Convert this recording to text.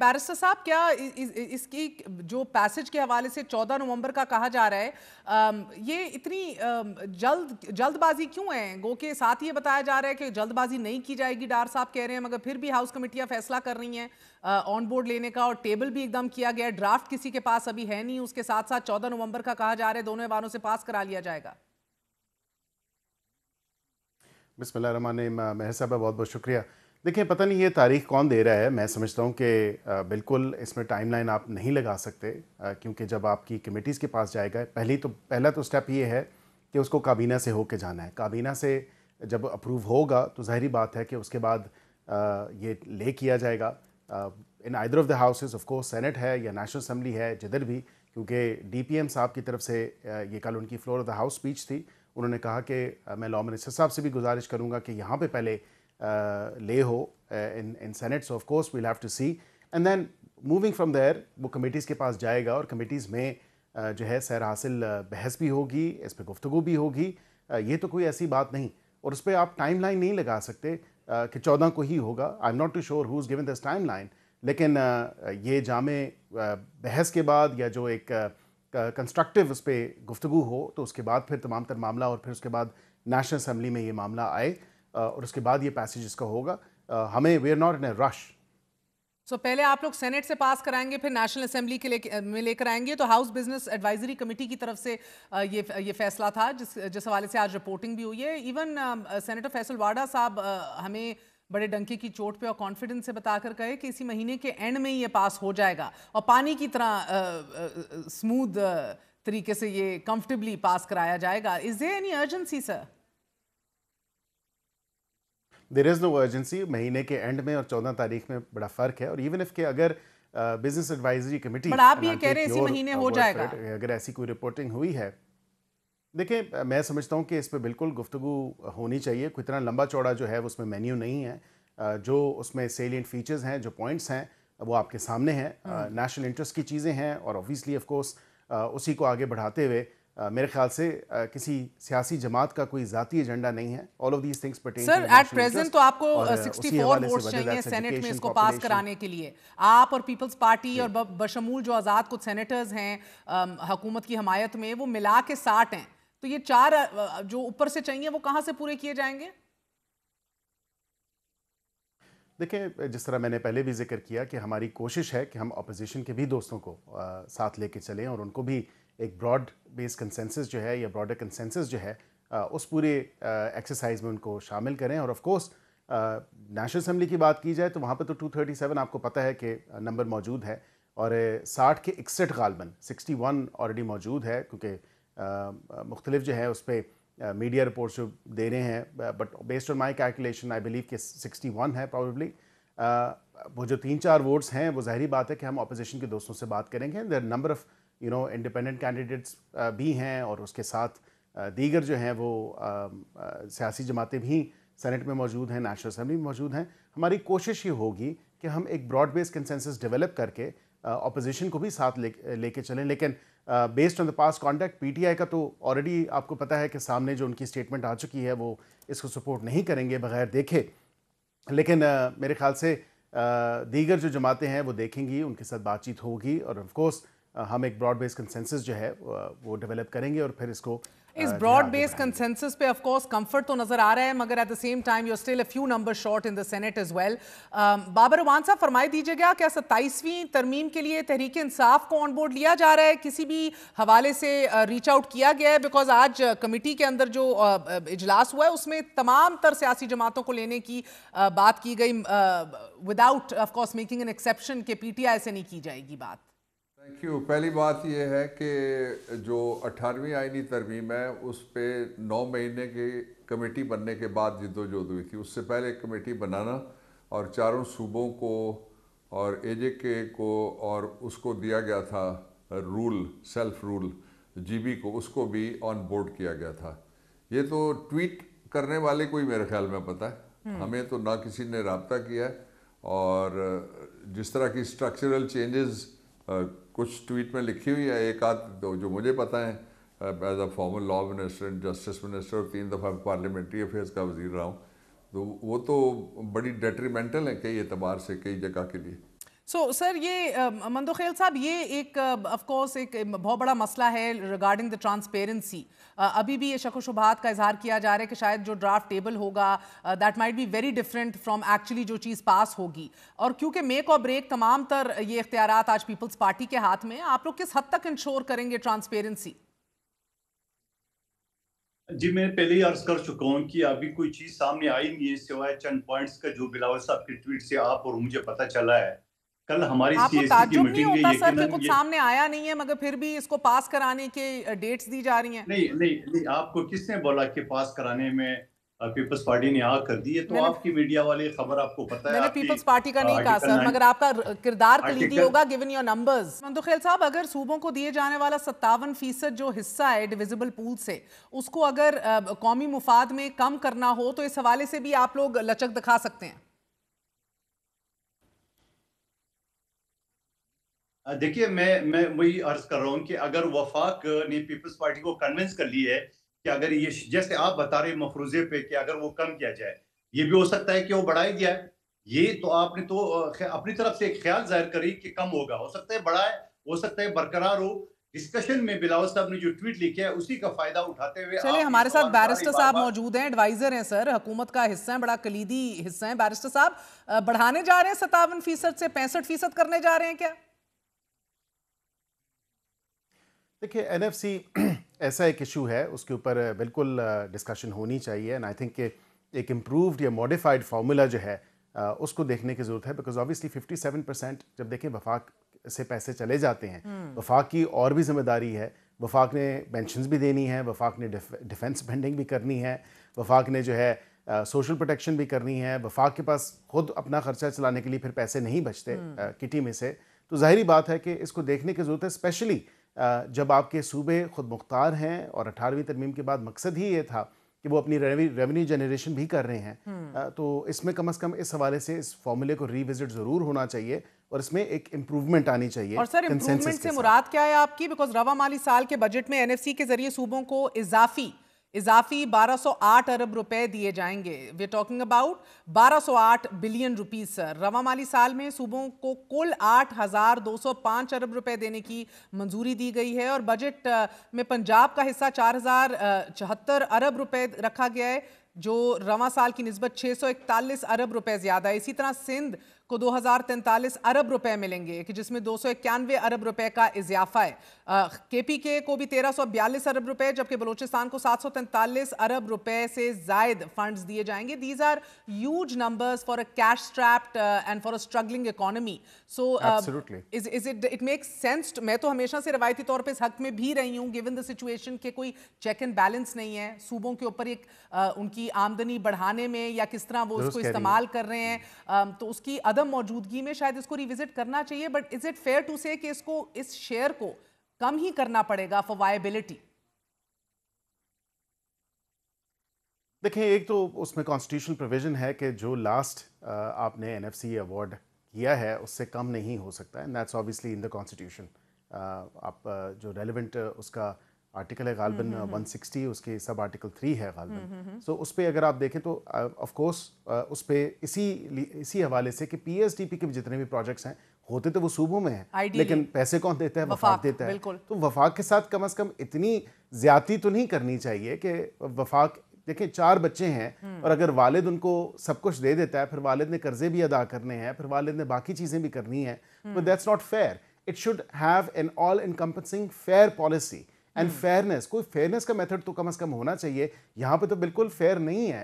Barrister साहब, क्या इसकी जो पैसेज के हवाले से 14 नवंबर का कहा जा रहा है, ये इतनी जल्दबाजी क्यों है? गो के साथ ये बताया जा रहा है कि जल्दबाजी नहीं की जाएगी, डार साहब कह रहे हैं, मगर फिर भी हाउस कमेटियां फैसला कर रही हैं ऑन बोर्ड लेने का, और टेबल भी एकदम किया गया है, ड्राफ्ट किसी के पास अभी है नहीं, उसके साथ साथ 14 नवंबर का कहा जा रहा है दोनों ऐवानों से पास करा लिया जाएगा। बिस्मिल्लाह रहमान रहीम। मेहर साहब, बहुत बहुत शुक्रिया। देखिए, पता नहीं ये तारीख कौन दे रहा है। मैं समझता हूँ कि बिल्कुल इसमें टाइमलाइन आप नहीं लगा सकते, क्योंकि जब आपकी कमेटीज़ के पास जाएगा, पहला तो स्टेप ये है कि उसको काबीना से होके जाना है। काबीना से जब अप्रूव होगा तो ज़ाहिरी बात है कि उसके बाद ये ले किया जाएगा in either of the houses, of course senate है या नेशनल असम्बली है, जिधर भी, क्योंकि DPM साहब की तरफ से ये कल उनकी floor of the house speech थी। उन्होंने कहा कि मैं लॉ मिनिस्टर साहब से भी गुजारिश करूंगा कि यहाँ पे पहले ले हो in senate, so of course we'll have to see, and then moving from there वो कमेटीज़ के पास जाएगा, और कमेटीज़ में जो है सैर हासिल बहस भी होगी, इस पर गुफ्तगू भी होगी। ये तो कोई ऐसी बात नहीं, और उस पर आप टाइम लाइन नहीं लगा सकते कि 14 को ही होगा। I am not too sure who is given this time line, लेकिन ये जामे बहस के बाद या जो एक कंस्ट्रक्टिव उस पर गुफ्तगू हो, तो उसके बाद फिर तमाम तर मामला, और फिर उसके बाद नेशनल असम्बली में ये मामला आए, और उसके बाद ये पैसेज इसका होगा। हमें we are not in a rush. So पहले आप लोग सेनेट से पास कराएंगे, फिर नेशनल असेंबली के में लेकर आएंगे। तो हाउस बिजनेस एडवाइजरी कमेटी की तरफ से ये फैसला था, जिस हवाले से आज रिपोर्टिंग भी हुई है। इवन सेनेटर फैसल वाडा साहब हमें बड़े डंके की चोट पे और कॉन्फिडेंस से बताकर कहे कि इसी महीने के एंड में ही ये पास हो जाएगा, और पानी की तरह स्मूथ तरीके से ये कंफर्टेबली पास कराया जाएगा। Is there any urgency sir? There is no urgency. महीने के एंड में और 14 तारीख में बड़ा फ़र्क है, और इवन इफ़ के अगर बिजनेस एडवाइजरी कमेटी, बट आप ये कह रहे हैं इसी महीने हो जाएगा, अगर ऐसी कोई रिपोर्टिंग हुई है, देखिए मैं समझता हूँ कि इस पर बिल्कुल गुफ्तगू होनी चाहिए। कोई इतना लंबा चौड़ा जो है उसमें मेन्यू नहीं है। जो उसमें सेलिएंट फीचर्स हैं, जो पॉइंट्स हैं, वो आपके सामने हैं। नेशनल इंटरेस्ट की चीज़ें हैं, और ऑब्वियसली ऑफ कोर्स उसी को आगे बढ़ाते हुए मेरे ख्याल से किसी सियासी जमात का कोई ज़ाती एजेंडा नहीं है। All of these things pertain to sir at present तो आपको 64 वोट्स चाहिए सेनेट में इसको पास कराने के लिए। आप और पीपल्स पार्टी और बशमूल जो आज़ाद कुछ सेनेटर्स हैं हुकूमत की हमायत में, वो मिला के 60 हैं। तो ये 4 जो ऊपर से चाहिए वो कहाँ से पूरे किए जाएंगे? देखिए, जिस तरह मैंने पहले भी जिक्र किया कि हमारी कोशिश है कि हम अपोजिशन के भी दोस्तों को साथ लेके चलें, और उनको भी एक ब्रॉड बेस कंसेंसस जो है, या ब्रॉडर कंसेंसस जो है, उस पूरे एक्सरसाइज में उनको शामिल करें। और ऑफ कोर्स नेशनल असम्बली की बात की जाए तो वहाँ पर तो 237 आपको पता है कि नंबर मौजूद है, और 60 के 61 गालबन 61 ऑलरेडी मौजूद है, क्योंकि मुख्तलिफ जो है उस पर मीडिया रिपोर्ट्स जो दे रहे हैं, but based on my calculation I believe कि 61 है प्रॉबेबली। वो जो 3-4 वोट्स हैं, वो ज़ाहिरी बात है कि हम अपोजिशन के दोस्तों से बात करेंगे। There number of independent candidates भी हैं, और उसके साथ दीगर जो हैं वो सियासी जमातें भी सेनेट में मौजूद हैं, नेशनल असम्बली में मौजूद हैं। हमारी कोशिश ये होगी कि हम एक ब्रॉड बेस्ड कंसेंसस डेवलप करके अपोजिशन को भी साथ लेके चलें। लेकिन based on the past conduct, PTI का तो ऑलरेडी आपको पता है कि सामने जो उनकी स्टेटमेंट आ चुकी है, वो इसको सपोर्ट नहीं करेंगे बगैर देखे। लेकिन मेरे ख्याल से दीगर जो जमातें हैं वो देखेंगी, उनके साथ बातचीत होगी, और ऑफ कोर्स हम एक ब्रॉड बेस्ड कंसेंसस जो है वो डेवलप करेंगे, और फिर इसको इस ब्रॉड बेस्ड कंसेंसस पे ऑफ कोर्स कंफर्ट तो नजर आ रहा है, मगर at the same time you are still a few number short in the senate as well. Babar Rehman साहब, फरमाई दीजिएगा, क्या 27वीं तरमीम के लिए तहरीक इंसाफ को ऑन बोर्ड लिया जा रहा है? किसी भी हवाले से रीच आउट किया गया है? बिकॉज आज कमेटी के अंदर जो इजलास हुआ है उसमें तमाम तर सियासी जमातों को लेने की बात की गई, without of course making an exception के PTI से नहीं की जाएगी बात। Thank you. पहली बात यह है कि जो 18वीं आईनी तरमीम है उस पर 9 महीने की कमेटी बनने के बाद जिद्दोजहद हुई थी। उससे पहले कमेटी बनाना, और चारों सूबों को और AJK को, और उसको दिया गया था रूल, सेल्फ रूल GB को, उसको भी ऑन बोर्ड किया गया था। ये तो ट्वीट करने वाले को ही मेरे ख्याल में पता है, हमें तो ना किसी ने रब्ता किया है। और जिस तरह की स्ट्रक्चरल चेंजेस कुछ ट्वीट में लिखी हुई है, एक आध जो मुझे पता है as a former law minister and justice minister, और 3 दफ़ा पार्लियामेंट्री अफेयर्स का वजीर रहा हूँ, तो वो तो बड़ी डेट्रीमेंटल है कई एतबार से, कई जगह के लिए। सर ये मंदोखेल साहब, ये एक ऑफ कोर्स एक बहुत बड़ा मसला है रिगार्डिंग द ट्रांसपेरेंसी। अभी भी ये शक व शुबहात का इजहार किया जा रहा है कि शायद जो ड्राफ्ट टेबल होगा that might be very different from actually जो चीज़ पास होगी। और क्योंकि मेक और ब्रेक तमाम तर ये इख्तियारात आज पीपल्स पार्टी के हाथ में, आप लोग किस हद तक इंश्योर करेंगे ट्रांसपेरेंसी? जी, मैं पहले ही अर्ज कर चुका हूँ कि अभी कोई चीज सामने आई नहीं है सिवाय चंद पॉइंट्स का जो बिलावल साहब के ट्वीट से आप और मुझे पता चला है। कल हमारी आपको सीएसी की ताज्जुब नहीं मीटिंग में होता सर कि यकीनन कुछ सामने आया नहीं है मगर फिर भी इसको पास कराने के डेट्स दी जा रही हैं? नहीं नहीं नहीं, आपको किसने बोला कि पास कराने में पीपल्स पार्टी ने हाँ कर दी है? तो मैंने आपकी मीडिया वाली खबर आपको पता है। मैंने आपकी पीपल्स पार्टी का नहीं कहा आर्टिकल सर, मगर आपका किरदार कलीदी आर्टिकल होगा गिवन योर नंबर्स। मंदोखेल साहब, अगर सूबों को दिए जाने वाला 57% जो हिस्सा है डिविजिबल पूल से, उसको अगर कौमी मुफाद में कम करना हो तो इस हवाले से भी आप लोग लचक दिखा सकते हैं? देखिए, मैं वही अर्ज कर रहा हूँ कि अगर वफाक ने पीपल्स पार्टी को कन्विंस कर ली है कि अगर ये जैसे आप बता रहे मफरूजे पे कि अगर वो कम किया जाए, ये भी हो सकता है कि वो बढ़ाया गया है। ये तो आपने तो अपनी तरफ से एक ख्याल जाहिर करी कि कम होगा, हो सकता है बढ़ाए, हो सकता है बरकरार हो। डिस्कशन में बिलावल साहब ने जो ट्वीट लिखे है उसी का फायदा उठाते हुए चलिए, आप ये हमारे साथ सवाल उठा रहे बैरिस्टर बार साहब बार। मौजूद हैं, एडवाइजर हैं सर, हुकूमत का हिस्सा है, बड़ा कलीदी हिस्सा है। बैरिस्टर साहब, बढ़ाने जा रहे हैं 57% से 65% करने जा रहे हैं क्या? देखिए, एनएफसी ऐसा एक इशू है, उसके ऊपर बिल्कुल डिस्कशन होनी चाहिए। एंड आई थिंक कि एक इम्प्रूव्ड या मॉडिफाइड फार्मूला जो है उसको देखने की ज़रूरत है। बिकॉज ऑब्वियसली 57% जब देखें वफाक से पैसे चले जाते हैं, वफाक की और भी जिम्मेदारी है। वफाक ने पेंशन्स भी देनी है, वफाक ने डिफेंस स्पेंडिंग भी करनी है, वफाक ने जो है सोशल प्रोटेक्शन भी करनी है। वफाक के पास खुद अपना खर्चा चलाने के लिए फिर पैसे नहीं बचते किटी में से। तो ज़ाहिरी बात है कि इसको देखने की ज़रूरत है, स्पेशली जब आपके सूबे खुद मुख्तार हैं और 18वीं तरमीम के बाद मकसद ही ये था कि वो अपनी रेवेन्यू जनरेशन भी कर रहे हैं। तो इसमें कम से कम इस हवाले से इस फॉर्मूले को रीविजिट ज़रूर होना चाहिए और इसमें एक इम्प्रूवमेंट आनी चाहिए। और सर, इम्प्रूवमेंट से मुराद क्या है आपकी? बिकॉज रवा माली साल के बजट में एनएफसी के जरिए सूबों को इजाफी 1208 अरब रुपए दिए जाएंगे। We are talking about 1208 billion rupees sir. रवा माली साल में सूबों को कुल 8205 अरब रुपए देने की मंजूरी दी गई है और बजट में पंजाब का हिस्सा 4074 अरब रुपए रखा गया है, जो रवा साल की निस्बत 641 अरब रुपए ज्यादा है। इसी तरह सिंध को 2043 अरब रुपए मिलेंगे कि जिसमें 291 अरब रुपए का इजाफा है। केपीके को भी 1342 अरब रुपए, जबकि बलूचिस्तान को 743 अरब रुपए से जायद फंड्स दिए जाएंगे। These are huge numbers for a cash strapped and for a struggling economy. So is it makes sense? मैं तो हमेशा से रवायती तौर पे इस हक में भी रही हूँ, गिवन द सिचुएशन के कोई चेक एंड बैलेंस नहीं है सूबों के ऊपर एक उनकी आमदनी बढ़ाने में या किस तरह वो उसको इस्तेमाल कर रहे हैं। तो उसकी अदम मौजूदगी में शायद इसको रिविजिट करना चाहिए। But is it fair to say कि इसको, इस शेयर को कम ही करना पड़ेगा फॉर वायबिलिटी? देखिए, एक तो उसमें कॉन्स्टिट्यूशनल प्रोविजन है कि जो लास्ट आपने एनएफसी अवार्ड किया है उससे कम नहीं हो सकता है। That's obviously in the constitution. आप जो रेलिवेंट उसका आर्टिकल है गालबन 160, उसके सब आर्टिकल 3 है गालबन। सो उस पर अगर आप देखें तो ऑफ कोर्स उस पर इसी हवाले से कि पीएसडीपी के जितने भी प्रोजेक्ट्स हैं होते तो वो सूबों में हैं, लेकिन पैसे कौन देता है? वफाक देता है। तो वफाक के साथ कम से कम इतनी ज्यादती तो नहीं करनी चाहिए कि वफाक, देखिए 4 बच्चे हैं और अगर वालिद उनको सब कुछ दे देता है, फिर वालिद ने कर्जे भी अदा करने हैं, फिर वालिद ने बाकी चीज़ें भी करनी हैं, तो that's not fair. It should have an all encompassing fair policy and fairness. कोई फेयरनेस का मेथड तो कम से कम होना चाहिए। यहाँ पे तो बिल्कुल फेयर नहीं है।